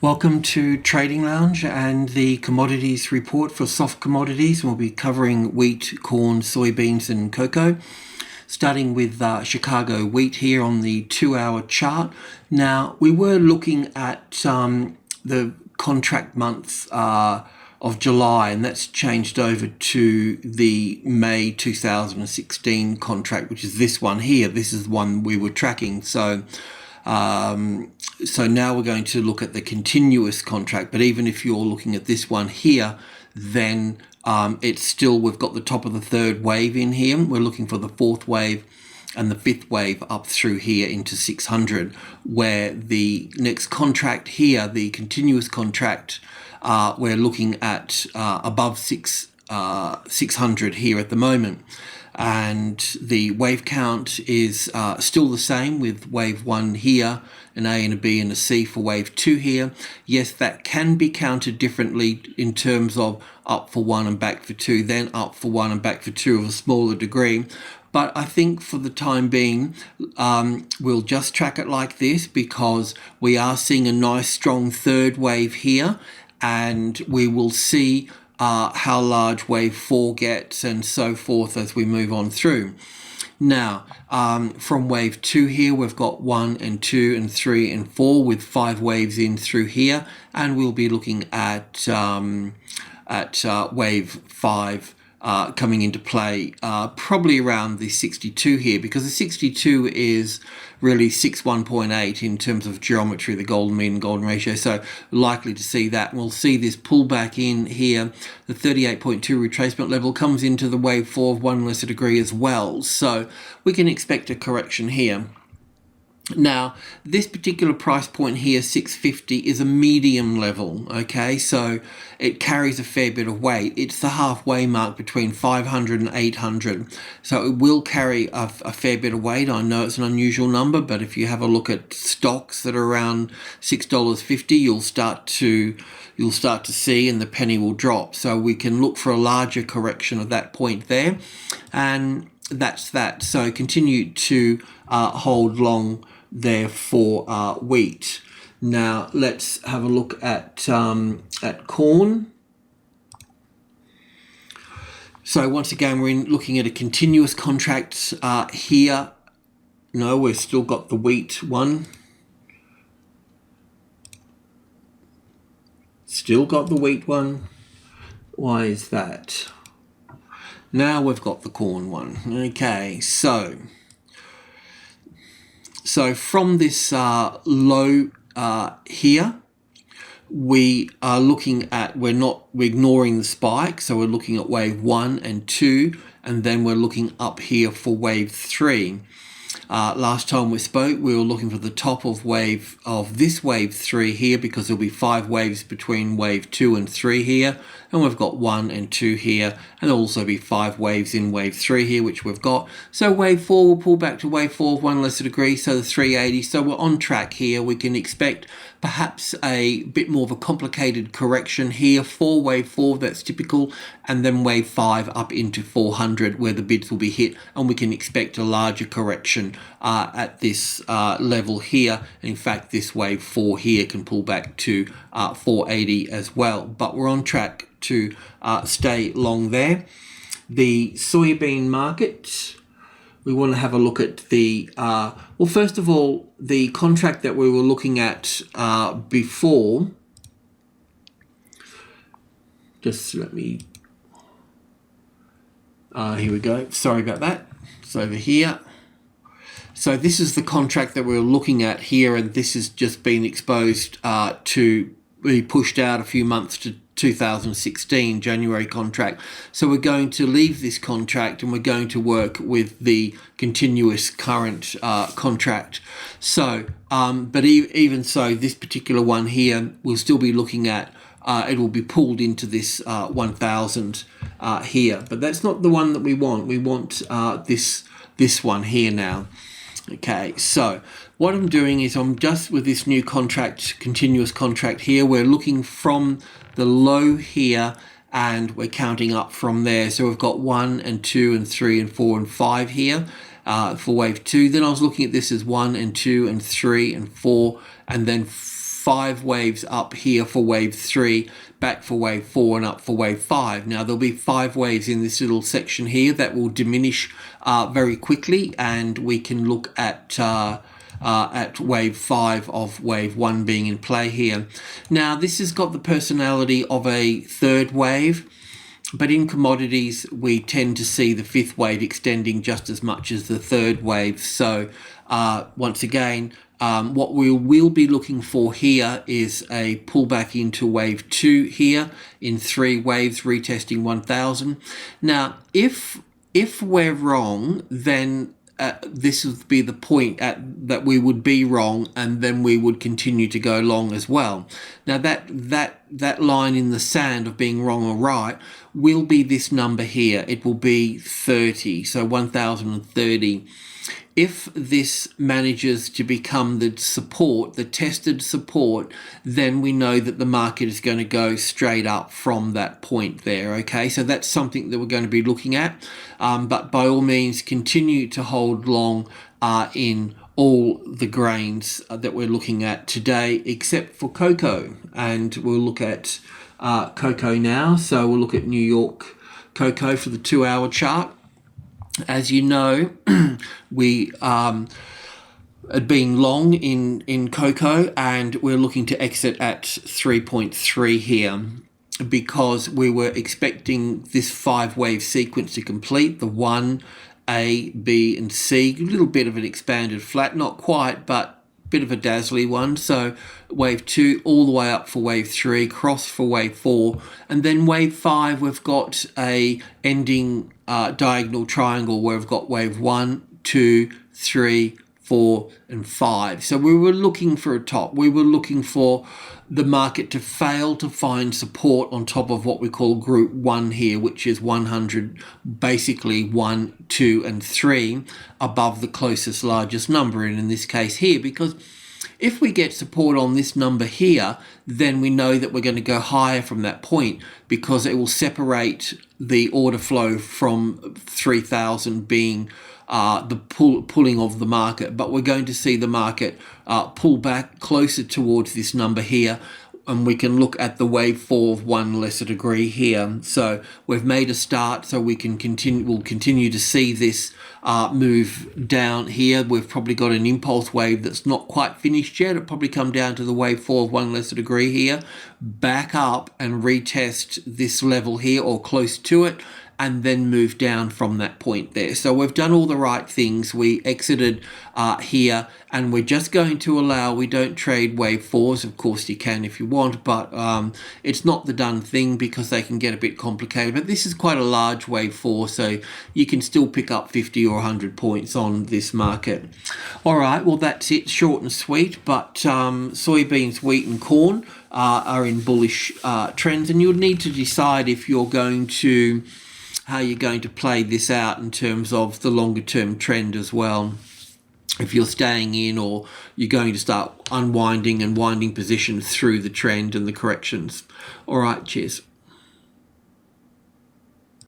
Welcome to Trading Lounge and the commodities report for soft commodities. We'll be covering wheat, corn, soybeans and cocoa. Starting with Chicago wheat here on the 2-hour chart. Now, we were looking at the contract month of July, and that's changed over to the May 2016 contract, which is this one here. This is the one we were tracking. So now we're going to look at the continuous contract, but even if you're looking at this one here, then it's still, we've got the top of the third wave in here. We're looking for the fourth wave and the fifth wave up through here into 600, where the next contract here, the continuous contract, we're looking at above 600 here at the moment. And the wave count is still the same with wave 1 here, an A and a B and a C for wave 2 here. Yes, that can be counted differently in terms of up for 1 and back for 2, then up for 1 and back for 2 of a smaller degree. But I think for the time being, we'll just track it like this because we are seeing a nice strong third wave here, and we will see how large wave 4 gets and so forth as we move on through. Now, from wave 2 here, we've got 1 and 2 and 3 and 4 with 5 waves in through here, and we'll be looking at wave 5 coming into play probably around the 62 here, because the 62 is really 61.8 in terms of geometry, the golden mean and golden ratio, so likely to see that. We'll see this pullback in here. The 38.2 retracement level comes into the wave 4 of 1 lesser degree as well, so we can expect a correction here. Now, this particular price point here, 650, is a medium level, okay? So it carries a fair bit of weight. It's the halfway mark between 500 and 800. So it will carry a fair bit of weight. I know it's an unusual number, but if you have a look at stocks that are around $6.50, you'll start to see, and the penny will drop. So we can look for a larger correction of that point there. And that's that. So continue to hold long there for wheat. Now let's have a look at corn. So once again, we're looking at a continuous contract here. No, we've still got the wheat one. Still got the wheat one. Why is that? Now we've got the corn one. Okay, so from this low here, we are looking at, we're ignoring the spike, so we're looking at wave 1 and 2, and then we're looking up here for wave 3. Last time we spoke, we were looking for the top of this wave 3 here, because there'll be 5 waves between wave 2 and 3 here, and we've got 1 and 2 here, and there'll also be 5 waves in wave 3 here, which we've got. So wave 4 will pull back to wave 4 of 1 lesser degree, so the 380. So we're on track here. We can expect perhaps a bit more of a complicated correction here for wave 4, that's typical, and then wave 5 up into 400 where the bids will be hit, and we can expect a larger correction at this level here. And in fact, this wave 4 here can pull back to 480 as well, but we're on track to stay long there. The soybean market, we want to have a look at the, well, first of all, the contract that we were looking at before. Just let me, here we go. Sorry about that. It's over here. So this is the contract that we were looking at here, and this has just been exposed to be pushed out a few months to 2016 January contract. So we're going to leave this contract and we're going to work with the continuous current contract. So, but even so, this particular one here, we'll still be looking at, it will be pulled into this 1000 here, but that's not the one that we want. We want this one here now. Okay, so what I'm doing is I'm just with this new contract, continuous contract here, we're looking from the low here and we're counting up from there. So we've got 1 and 2 and 3 and 4 and 5 here for wave 2. Then I was looking at this as 1 and 2 and 3 and 4 and then 5 waves up here for wave 3, back for wave 4, and up for wave 5. Now there'll be 5 waves in this little section here that will diminish very quickly, and we can look at wave 5 of wave 1 being in play here. Now this has got the personality of a third wave, but in commodities we tend to see the 5th wave extending just as much as the 3rd wave. So once again, what we will be looking for here is a pullback into wave 2 here in 3 waves, retesting 1000. Now if we're wrong, then this would be the point that we would be wrong, and then we would continue to go long as well. Now that line in the sand of being wrong or right will be this number here. It will be 30, so 1030. If this manages to become the support, the tested support, then we know that the market is going to go straight up from that point there, okay? So that's something that we're going to be looking at. But by all means, continue to hold long in all the grains that we're looking at today, except for cocoa. And we'll look at cocoa now. So we'll look at New York cocoa for the 2-hour chart. As you know, we had been long in cocoa, and we're looking to exit at 3.3 here because we were expecting this 5-wave sequence to complete, the 1, A, B, and C. A little bit of an expanded flat, not quite, but bit of a dazzly one. So wave 2 all the way up for wave 3, cross for wave 4, and then wave 5 we've got a ending diagonal triangle where we've got wave 1, 2, 3, 4, and 5. So we were looking for a top. We were looking for the market to fail to find support on top of what we call group 1 here, which is 100, basically 1, 2, and 3 above the closest largest number, and in this case here, because if we get support on this number here, then we know that we're going to go higher from that point, because it will separate the order flow from 3,000 being the pulling of the market. But we're going to see the market pull back closer towards this number here, and we can look at the wave 4 of 1 lesser degree here. So we've made a start, so we'll continue to see this move down here. We've probably got an impulse wave that's not quite finished yet. It'll probably come down to the wave 4 of 1 lesser degree here, back up and retest this level here or close to it, and then move down from that point there. So we've done all the right things. We exited here, and we're just going to allow, we don't trade wave 4s. Of course you can if you want, but it's not the done thing because they can get a bit complicated. But this is quite a large wave 4, so you can still pick up 50 or 100 points on this market. All right, well that's it, short and sweet. But soybeans, wheat, and corn are in bullish trends, and you'll need to decide if you're going to how you're going to play this out in terms of the longer term trend as well. If you're staying in, or you're going to start unwinding and winding positions through the trend and the corrections. All right, cheers.